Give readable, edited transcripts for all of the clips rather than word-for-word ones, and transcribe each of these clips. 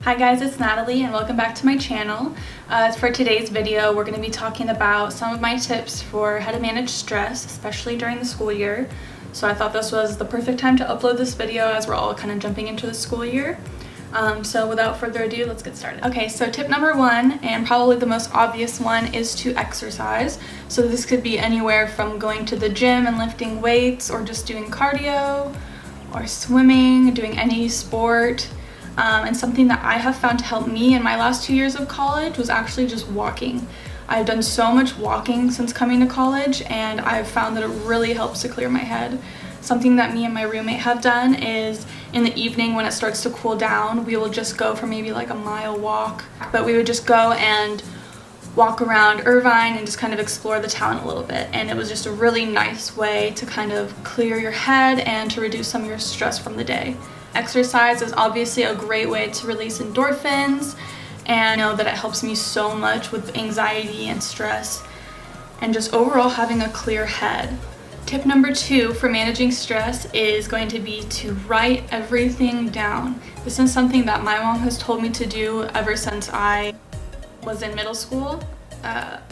Hi guys, it's Natalie and welcome back to my channel. For today's video, we're going to be talking about some of my tips for how to manage stress, especially during the school year. So I thought this was the perfect time to upload this video as we're all kind of jumping into the school year. So without further ado, let's get started. Okay, so tip number one, and probably the most obvious one, is to exercise. So this could be anywhere from going to the gym and lifting weights, or just doing cardio, or swimming, doing any sport. And something that I have found to help me in my last 2 years of college was actually just walking. I've done so much walking since coming to college, and I've found that it really helps to clear my head. Something that me and my roommate have done is in the evening when it starts to cool down, we will just go for maybe like a mile walk. But we would just go and walk around Irvine and just kind of explore the town a little bit. And it was just a really nice way to kind of clear your head and to reduce some of your stress from the day. Exercise is obviously a great way to release endorphins, and I know that it helps me so much with anxiety and stress and just overall having a clear head. Tip number two for managing stress is going to be to write everything down. This is something that my mom has told me to do ever since I was in middle school.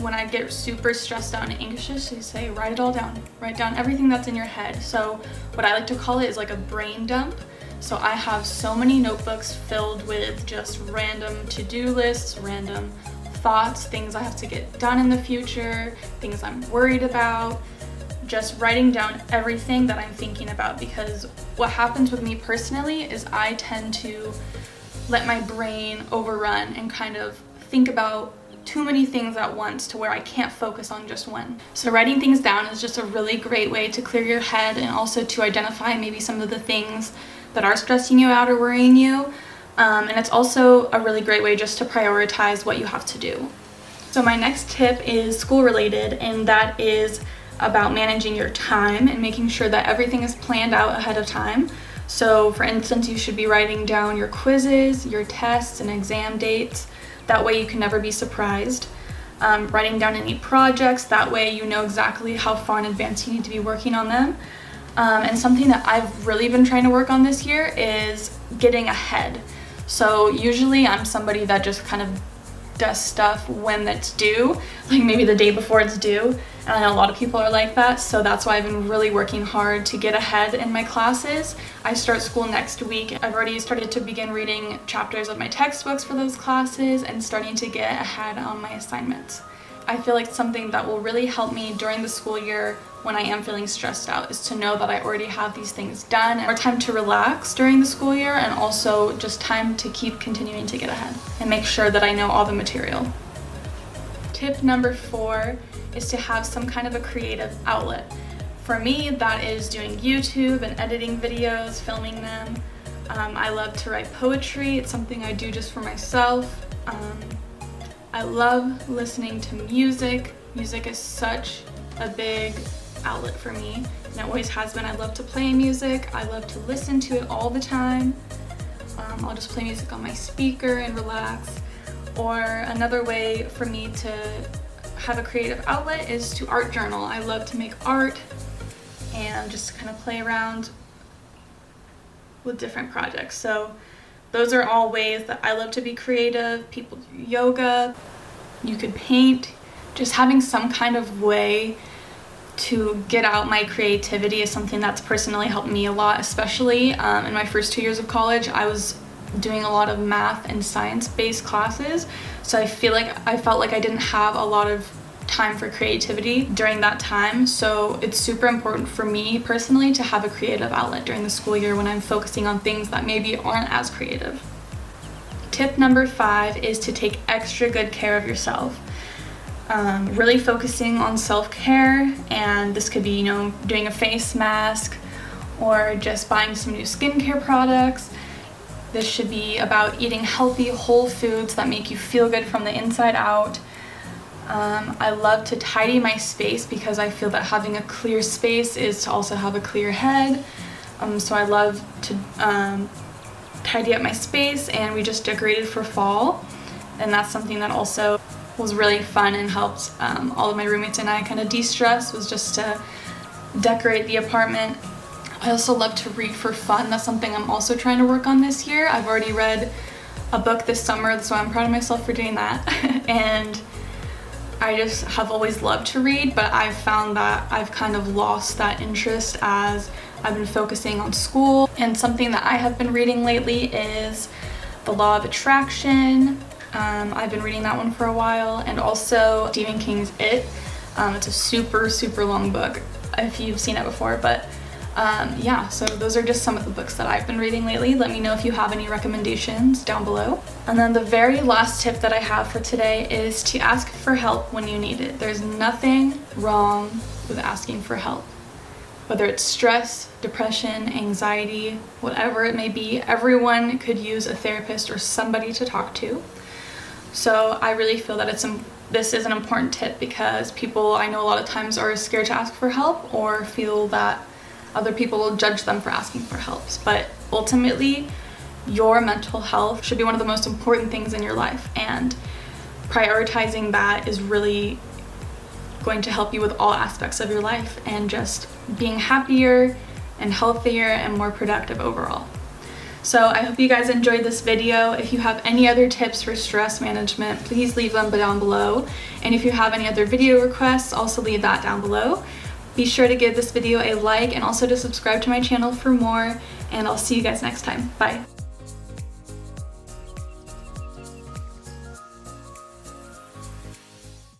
When I get super stressed out and anxious, she say, write it all down. Write down everything that's in your head. So what I like to call it is like a brain dump. So I have so many notebooks filled with just random to-do lists, random thoughts, things I have to get done in the future, things I'm worried about, just writing down everything that I'm thinking about, because what happens with me personally is I tend to let my brain overrun and kind of think about too many things at once to where I can't focus on just one. So writing things down is just a really great way to clear your head and also to identify maybe some of the things that are stressing you out or worrying you. And it's also a really great way just to prioritize what you have to do. So my next tip is school related, and that is about managing your time and making sure that everything is planned out ahead of time. So for instance, you should be writing down your quizzes, your tests, and exam dates. That way you can never be surprised. Writing down any projects, that way you know exactly how far in advance you need to be working on them. And something that I've really been trying to work on this year is getting ahead. So usually I'm somebody that just kind of does stuff when it's due, like maybe the day before it's due. And I know a lot of people are like that, so that's why I've been really working hard to get ahead in my classes. I start school next week. I've already started to begin reading chapters of my textbooks for those classes and starting to get ahead on my assignments. I feel like something that will really help me during the school year when I am feeling stressed out is to know that I already have these things done, or time to relax during the school year, and also just time to keep continuing to get ahead and make sure that I know all the material. Tip number 4 is to have some kind of a creative outlet. For me, that is doing YouTube and editing videos, filming them. I love to write poetry. It's something I do just for myself. I love listening to music. Music is such a big outlet for me, and it always has been. I love to play music. I love to listen to it all the time. I'll just play music on my speaker and relax. Or another way for me to have a creative outlet is to art journal. I love to make art and just kind of play around with different projects. So those are all ways that I love to be creative. People do yoga, you could paint. Just having some kind of way to get out my creativity is something that's personally helped me a lot, especially in my first 2 years of college. I was doing a lot of math and science-based classes, so I felt like I didn't have a lot of time for creativity during that time. So it's super important for me personally to have a creative outlet during the school year when I'm focusing on things that maybe aren't as creative. Tip number 5 is to take extra good care of yourself. Really focusing on self-care, and this could be, doing a face mask or just buying some new skincare products. This should be about eating healthy, whole foods that make you feel good from the inside out. I love to tidy my space because I feel that having a clear space is to also have a clear head. So I love to tidy up my space, and we just decorated for fall, and that's something that also was really fun and helped all of my roommates and I kind of de-stress, was just to decorate the apartment. I also love to read for fun. That's something I'm also trying to work on this year. I've already read a book this summer, so I'm proud of myself for doing that. And I just have always loved to read, but I've found that I've kind of lost that interest as I've been focusing on school. And something that I have been reading lately is The Law of Attraction. I've been reading that one for a while, and also Stephen King's It. It's a super long book if you've seen it before, but yeah, so those are just some of the books that I've been reading lately. Let me know if you have any recommendations down below. And then the very last tip that I have for today is to ask for help when you need it. There's nothing wrong with asking for help. Whether it's stress, depression, anxiety, whatever it may be, everyone could use a therapist or somebody to talk to. So I really feel that this is an important tip, because people, I know a lot of times, are scared to ask for help or feel that other people will judge them for asking for help. But ultimately, your mental health should be one of the most important things in your life, and prioritizing that is really going to help you with all aspects of your life and just being happier and healthier and more productive overall. So I hope you guys enjoyed this video. If you have any other tips for stress management, please leave them down below. And if you have any other video requests, also leave that down below. Be sure to give this video a like and also to subscribe to my channel for more, and I'll see you guys next time. Bye.